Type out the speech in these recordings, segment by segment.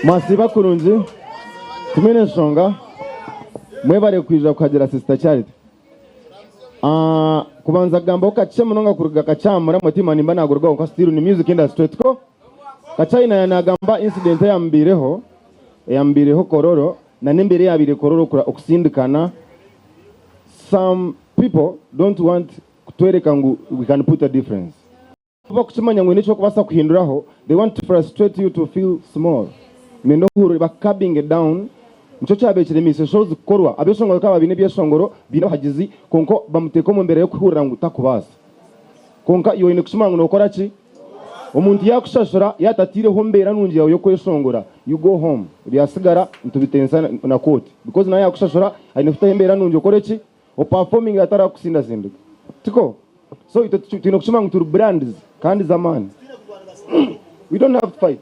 Masiba kurunzi tumene shonga mwebare kwija kukagira sister Charity. Kubanza gamba kache munonga kuruga kachamura mutima nimba nagurwa ko still ni music industry tko kachina yanagamba incident yambireho kororo na nembere yabire kororo okusindikana. Some people don't want kutwereka ngu we can put a difference. Bakuchimanya ngo nicho kubasa kuhinduraho, they want to frustrate you to feel small. Mendo huru bakabbing it down. Mchocho abekire mise shows korwa abeshongoro kaba bine byeshongoro bino hagizi konko bamuteko mu mbere yo kuhurira ngo utakubasa. Konka yo ine kushimanga no korachi omuntu yakushashura yatatire hombera nungi yawe yo kweshongora, you go home byasigara ntubitensa na quote because na yakushashura ayinefuta hembera nungi okorechi o performing atara kusinda sinduka tiko. So ito kushimanga tur brands kandi zamani we don't have to fight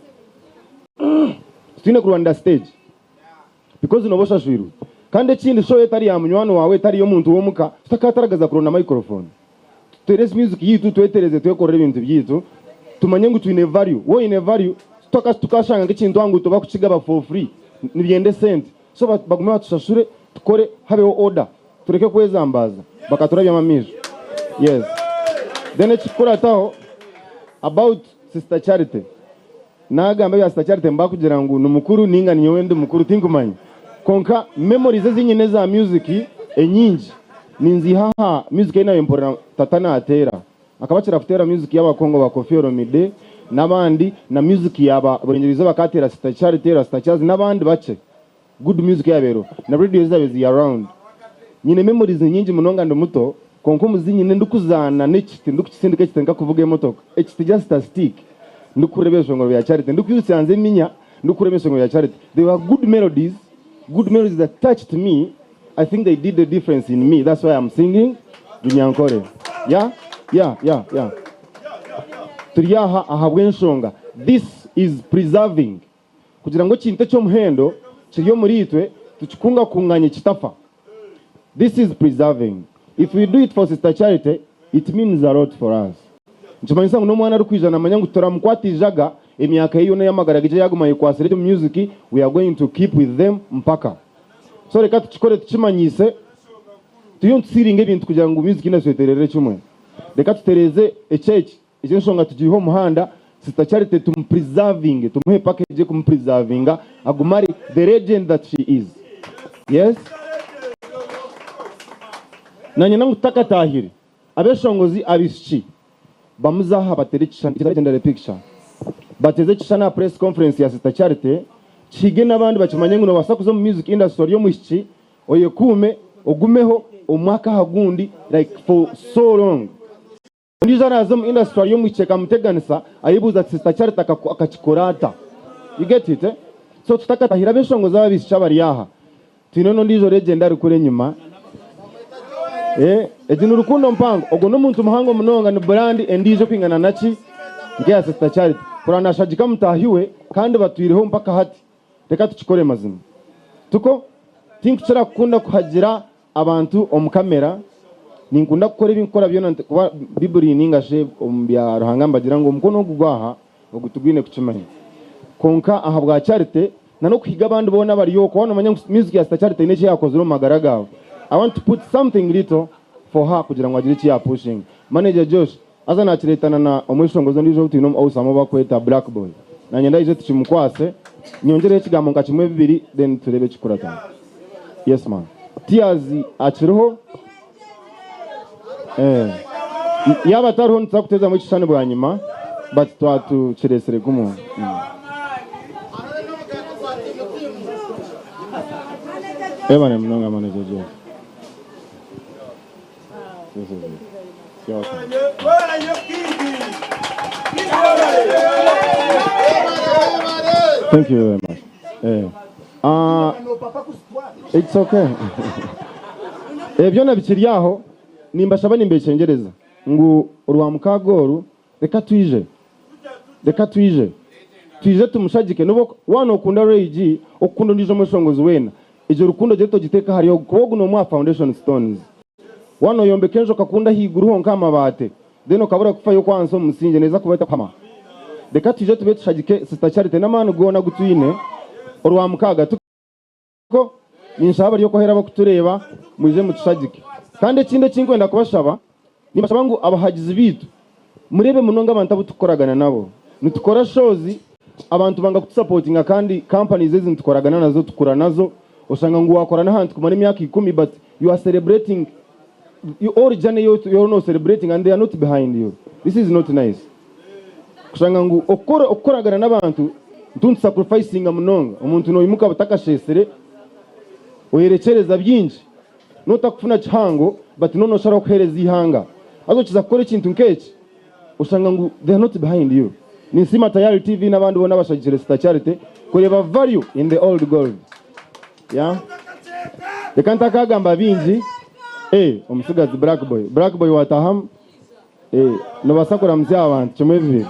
tine ku Rwanda stage because unobosha shwiru kandi kindi show etari ya munywano wawe etari yo muntu womuka takataragaza kurona microphone terese music yitu twetereze twekorera ibintu byitu tumanye ngo twine value wo ine value tukashanga ngikintu wangu tuba kukigaba for free nibyende cent so baguma batushashure tukore habeho order tureke kwezambaza bakaturabya mamisho. Yes, then ekikora taho about sister Charity nagamba ya sister Charity mba kugira ngo numukuru ninga niwende mukuru tinkumanye konka memories ezinyine za music enyingi ninzi haha music ina important tatana atera akabacira futera music y'abakongo ba Koffi Olomide nabandi na music yaba borengeriza bakatera sister Charity Rasta Charles nabandi bace good music yabero na radio zabe around nyine memories nyingi munonga ndo muto konko muzinyine ndukuzana n'ekiti ndukisindika kitenga kuvuga emotoka ekiti just a stick ndukurebesha ngo ya Charity ndukuyusanze minya ndukurebesha ngo ya Charity. They were good melodies that touched me. I think they did the difference in me. That's why I'm singing Dunyankore. Yeah. Turi ahabw'enshonga. This is preserving kugira ngo kintu eky'omuhendo kiri omuritwe tukikunga kunganye kitafa. This is preserving. If we do it for sister Charity, it means a lot for us. Nchimanyisa ngo mwana rukwijana manyangu turamukwatijaga emyaka hiyo n'yamagaragije yaguma yikwasire music, we are going to keep with them mpaka. So reka tukikore tukimanyise tuyo ntsiringe ibintu kugira ngo music inasweterere cyumwe. Reka tutereze eky'enshonga tugiho muhanda sister Charity preserving tumuhe package preserving agumari the legend that she is. Yes, nanye nangutaka tahiri abeshongozi abischi bamuzaha baterekisha legendary picture bateze kishana press conference ya sister Charity chige nabandi bakimanye ngo basakuzo mu music industry yo mushiki oyekume ogumeho omwaka hagundi like for so long ndizana zo mu industry yo mucheka muteganisa ayibuza sister Charity akachikorata. You get it, eh? So tutaka tahira beshongoza abischi bari yaha tinono ndizo legendary kure nyuma ejinu rukundo mpango ogo no muntu muhango munonga ni brand endizo kwingana nachi ngiya sister Charity kurana shajika mutahiwe kandi batwireho mpaka hati reka tukikore mazima tuko think cyara kunda kuhagira abantu omukamera ninkunda gukora ibinkora byo kuba biburi ningashe ombya ruhanga bagira ngo umukono gugwaha ogutugwine kucimanye konka ahabwa Charity nano kwiga abandi bona bari yo ko manya music ya sister Charity neche yakoze magaragaho. I want to put something little for her kugira ngo agire iki ya pushing. Manager Josh azana kiretana na omwishongozo ndizo utino awusamo bakweta black boy na nyenda izo tuchimukwase nyongere kigambo ngakimwe bibiri then turebe kikurata. Yes man, tears achiriho yaba tariho nsakuteza mu kishane bwanyuma but twatu kiresere gumu. Ebane mnonga manager Josh. Thank you very much. It's okay. Byona bikiriyaho nimbashaba nimbe cyengereza ngo urwa mukagoru reka twije tumushagike nubo wana okunda rage okundo ndizo mushongozi wena ijo rukundo jeto giteka hariyo kubogu no mwa foundation stones wano yombe kenjo kakunda higuru honka amabate deno kabura kufa yo kwanso musinje neza kubeta pama reka tuje tube tushagike sister Charity namanu gona gutwine orwa mukaga tuko ninshaba ryo kohera bakutureba muje mutushagike kandi kinde kinkwenda kubashaba nibashaba ngo abahagizi bitu murebe munonga abantu abutukoragana nabo nitukora shows abantu banga kutusupportinga kandi companies ezi nitukoragana nazo tukura nazo usanga ngo wakora n'ahantu kumara imyaka 10 but you are celebrating you originally you're not celebrating and they are not behind you. This is not nice. Kusanga ngo okoragana n'abantu ntuntu sacrificing munonga umuntu no imuka batakashesere oyerekereza byinshi notakufuna chihango but nono shara kuhereza ihanga azo kizakora ikintu nkeki usanga ngo they are not behind you. Ni sima tayari TV n'abandi bona bashagikire Star Charity kureba value in the old gold. Yeah. Dekanta kagamba bingi omusigazi Black Boy wataham no basakura mzya abantu chomevire